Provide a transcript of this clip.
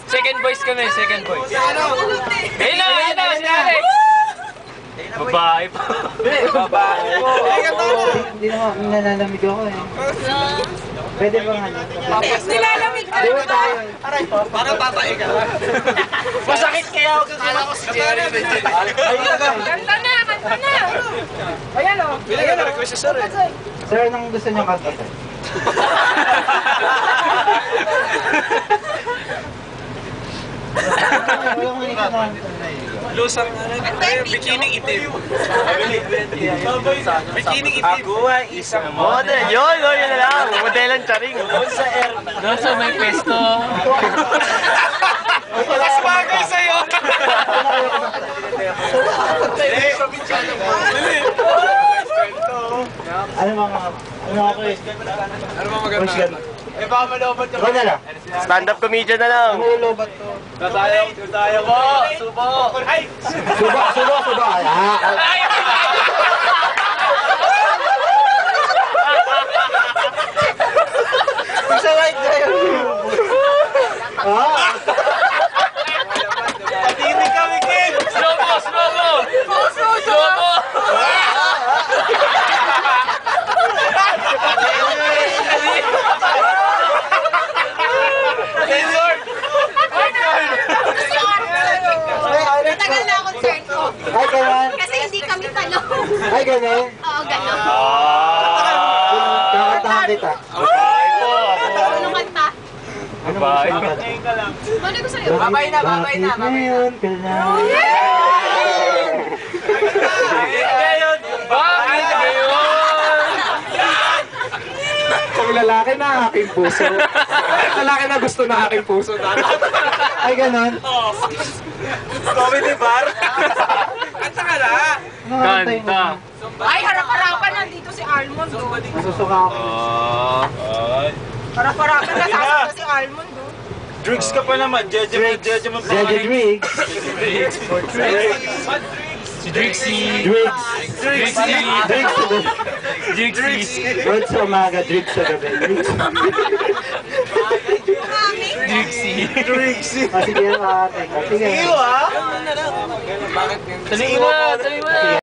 Second voice kami, second voice. Ayun na, sinari. Babae pa. Babae po. Hindi naman, nalalamig ako eh. Pwede ba nga? Nilalamig ka rin ba? Parang tatay ka. Masakit kaya ako kakala ko si Jerry. Kanta na, kanta na. Ayan o. Ayan na request si Sir eh. Sir, anong gusto niyong kanta, sir? Lusang bikining itim. Bikining itim. Ako ay isang model. Yun na lang. Modelan charing. Doon sa may pesto. Mas bagay sa'yo. Ano mga, ako eh? Ano ba maganda? Eh baka malobat ka. Ikaw na lang. Stand-up comedian na lang. Ano yung lobat ko? Kasaya mo. Subo. Ay! Subo. Isa like na yun. Patiri kami, Kim! Slow mo! Matagal na concert ko. Ay, ganun. Kasi hindi kami talong. Ay, ganun. Oo, gano'n. Kakantahan kita. Anong kanta? Babae. Ano gusto niyo? Babay na. Ngayon ka na. Bakit ngayon? Kung lalaki na aking puso. Lalaki na gusto na aking puso. Ay, ganun. Comedy bar? Kanta ka na! Kanta. Ay, harap-harapan nandito si Almond. Masusuka ako. Harap-harapan nasasakta si Almond. Drinks ka pa naman. Jeje mo Jeje pangalan. Driggs. Si Drixie. Driggs. Rod sa umaga, Driggs sa gabi. Drixie. Sige, teka. Sige. Iyo ah! Tali mo na.